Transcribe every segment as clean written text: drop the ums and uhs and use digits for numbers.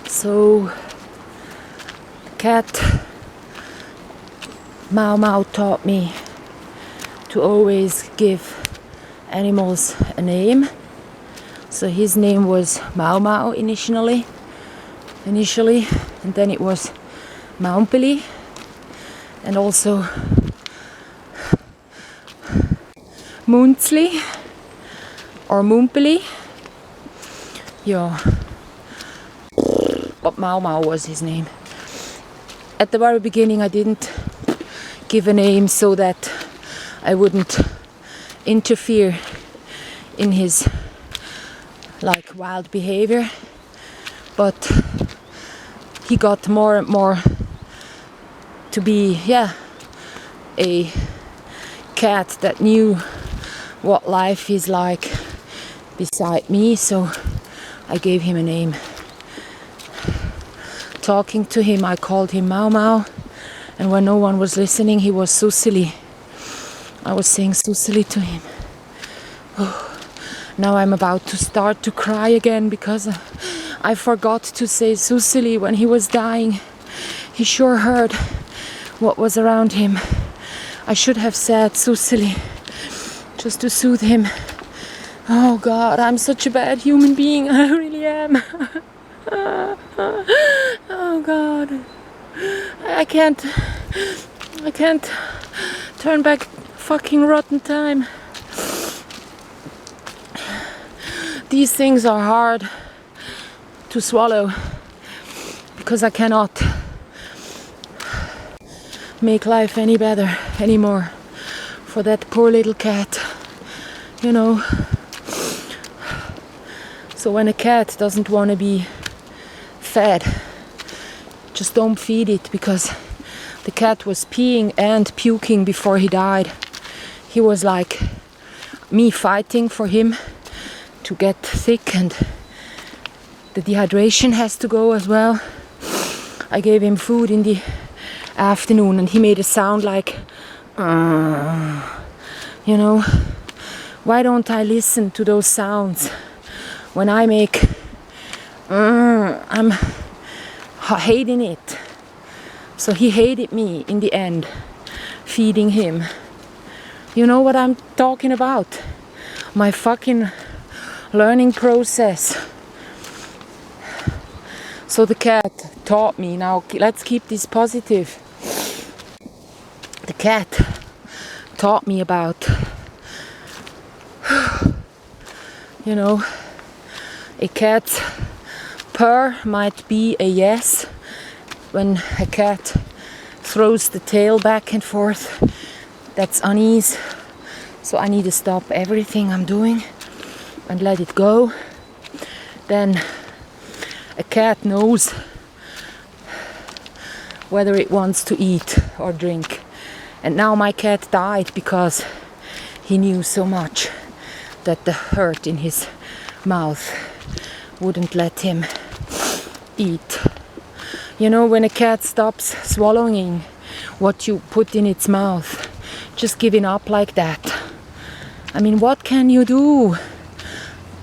So cat Mau Mau taught me to always give animals a name. So his name was Mau Mau initially, and then it was Maumpeli, and also Munzli or Mumpeli. Yeah, but Mau Mau was his name. At the very beginning I didn't give a name so that I wouldn't interfere in his like wild behavior, but he got more and more to be a cat that knew what life is like beside me, so I gave him a name. Talking to him I called him Mau Mau, and when no one was listening he was Susili. I was saying Susili to him. Now I'm about to start to cry again because I forgot to say Susili when he was dying. He sure heard what was around him. I should have said Susili just to soothe him. Oh God, I'm such a bad human being. I really am. Oh God. I can't turn back fucking rotten time. These things are hard to swallow because I cannot make life any better anymore for that poor little cat, you know. So when a cat doesn't want to be fed, just don't feed it, because the cat was peeing and puking before he died. He was like me fighting for him to get thick, and the dehydration has to go as well. I gave him food in the afternoon and he made a sound like you know. Why don't I listen to those sounds when I make I'm hating it. So he hated me in the end, feeding him. You know what I'm talking about? My fucking learning process. So the cat taught me. Now let's keep this positive. The cat taught me about, you know, a cat's purr might be a yes. When a cat throws the tail back and forth, that's unease. So I need to stop everything I'm doing and let it go. Then a cat knows whether it wants to eat or drink. And now my cat died because he knew so much that the hurt in his mouth wouldn't let him eat. You know, when a cat stops swallowing what you put in its mouth, just giving up like that. I mean, what can you do?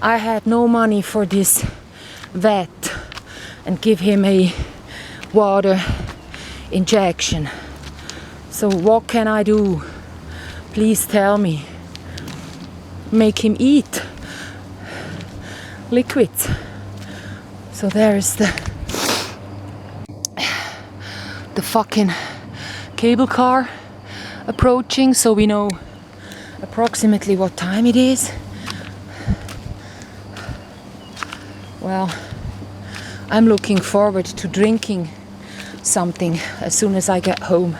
I had no money for this vet and give him a water injection. So what can I do? Please tell me. Make him eat liquids. So there is the fucking cable car approaching, so we know approximately what time it is. Well, I'm looking forward to drinking something as soon as I get home.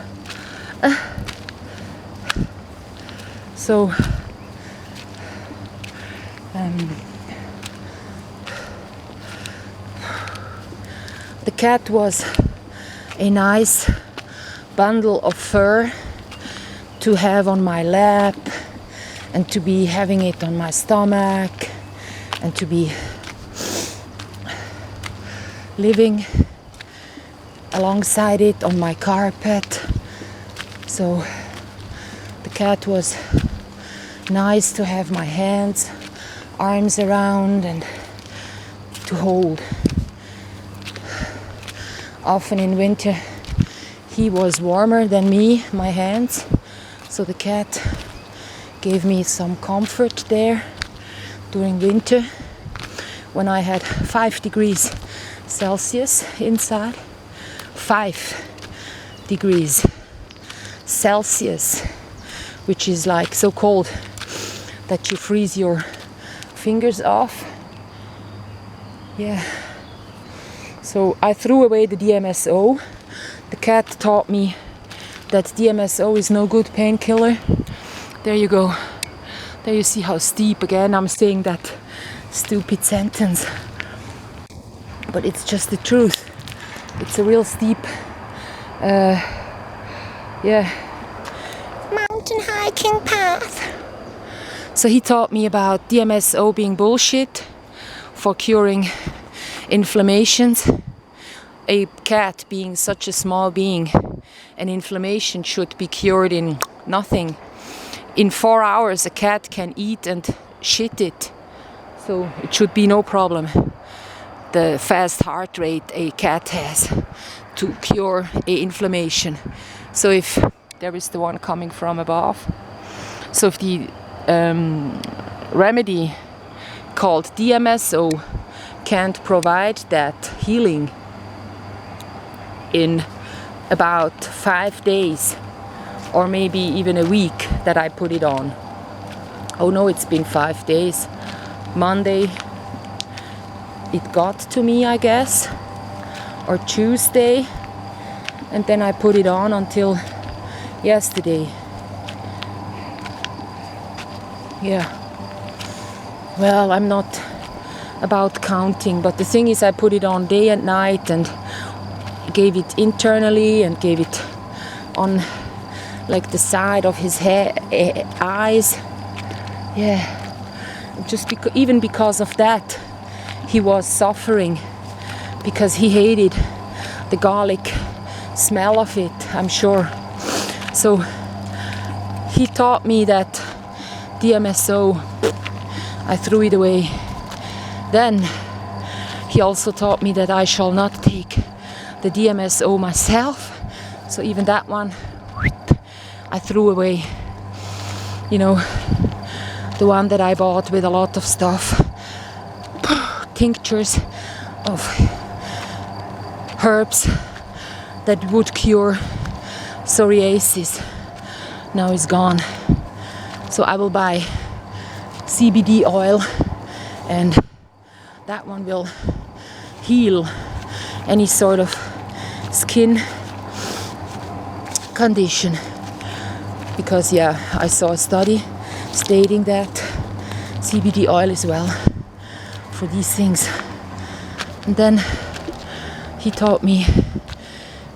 So the cat was a nice bundle of fur to have on my lap, and to be having it on my stomach, and to be living alongside it on my carpet. So the cat was nice to have my hands, arms around and to hold. Often in winter he was warmer than me, my hands, so the cat gave me some comfort there during winter when I had 5 degrees Celsius inside. 5 degrees Celsius, which is like so cold that you freeze your fingers off. Yeah. So I threw away the DMSO. The cat taught me that DMSO is no good painkiller. There you go. There you see how steep again I'm saying that stupid sentence. But it's just the truth. It's a real steep mountain hiking path. So he taught me about DMSO being bullshit for curing inflammations. A cat being such a small being, an inflammation should be cured in nothing. In 4 hours a cat can eat and shit it. So it should be no problem. The fast heart rate a cat has to cure a inflammation. So if there is the one coming from above, so if the remedy called DMSO can't provide that healing in about 5 days or maybe even a week that I put it on. Oh no, it's been 5 days. Monday it got to me, I guess, or Tuesday, and then I put it on until yesterday. Yeah. Well, I'm not about counting, but the thing is I put it on day and night and gave it internally and gave it on like the side of his eyes. Yeah. Just even because of that, he was suffering because he hated the garlic smell of it, I'm sure. So he taught me that DMSO, I threw it away. Then he also taught me that I shall not take the DMSO myself. So even that one, I threw away. You know, the one that I bought with a lot of stuff, tinctures of herbs that would cure psoriasis, now is gone. So I will buy CBD oil, and that one will heal any sort of skin condition. Because yeah, I saw a study stating that CBD oil is well for these things. And then he taught me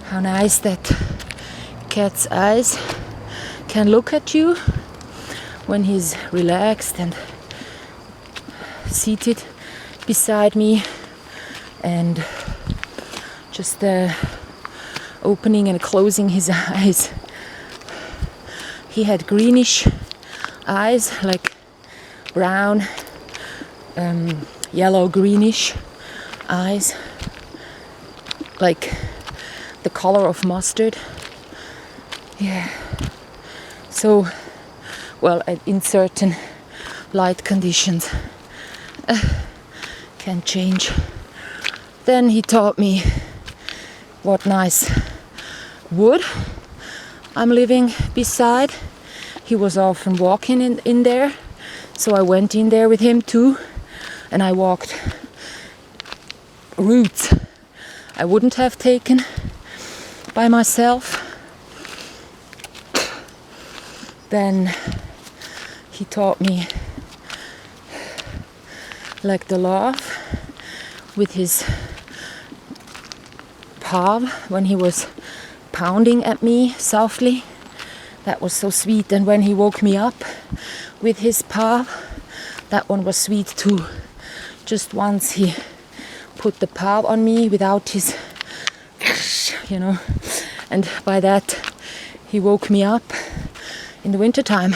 how nice that cat's eyes can look at you when he's relaxed and seated beside me, and just opening and closing his eyes. He had greenish eyes, like brown, yellow greenish eyes, like the color of mustard. Yeah. So, well, in certain light conditions can change. Then he taught me what nice wood I'm living beside. He was often walking in there, so I went in there with him too, and I walked routes I wouldn't have taken by myself. Then he taught me like the laugh with his paw when he was pounding at me softly. That was so sweet. And when he woke me up with his paw, that one was sweet too. Just once he put the paw on me without his, you know, and by that he woke me up in the wintertime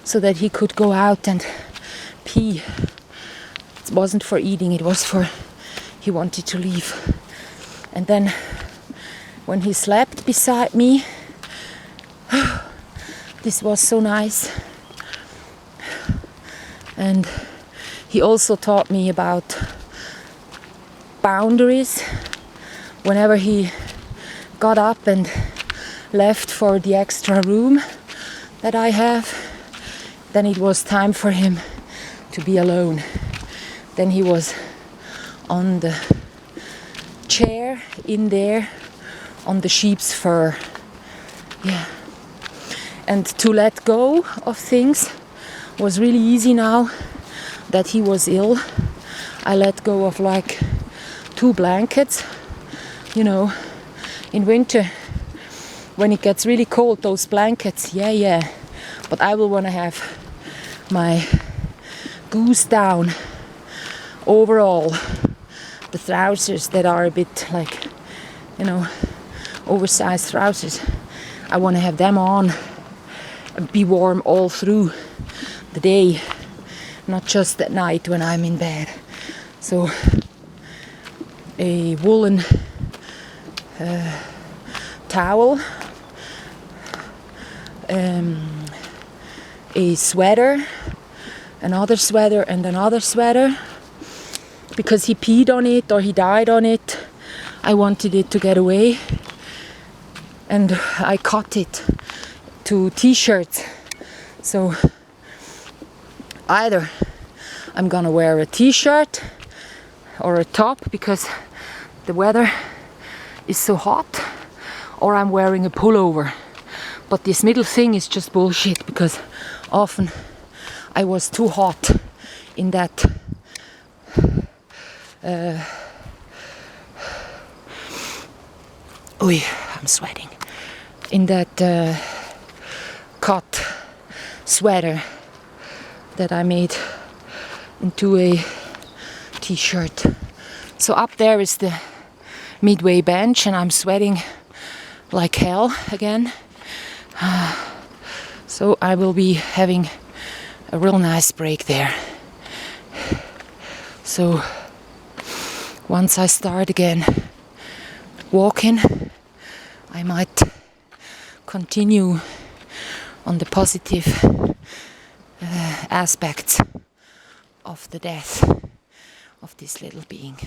so that he could go out and pee. It wasn't for eating, it was for he wanted to leave. And then when he slept beside me, this was so nice. And he also taught me about boundaries. Whenever he got up and left for the extra room that I have, then it was time for him to be alone. Then he was on the chair in there on the sheep's fur. Yeah. And to let go of things was really easy now that he was ill. I let go of like 2 blankets. You know, in winter when it gets really cold, those blankets, yeah. But I will want to have my goose down overall. The trousers that are a bit like, you know, oversized trousers. I want to have them on and be warm all through the day, not just at night when I'm in bed. So a woolen towel, a sweater, another sweater and another sweater, because he peed on it or he died on it. I wanted it to get away, and I cut it to t-shirts. So either I'm gonna wear a t-shirt or a top because the weather is so hot, or I'm wearing a pullover. But this middle thing is just bullshit, because often I was too hot in that I'm sweating. In that cut sweater that I made into a t-shirt. So up there is the midway bench, and I'm sweating like hell again. So I will be having a real nice break there. So once I start again walking, I might continue on the positive aspects of the death of this little being.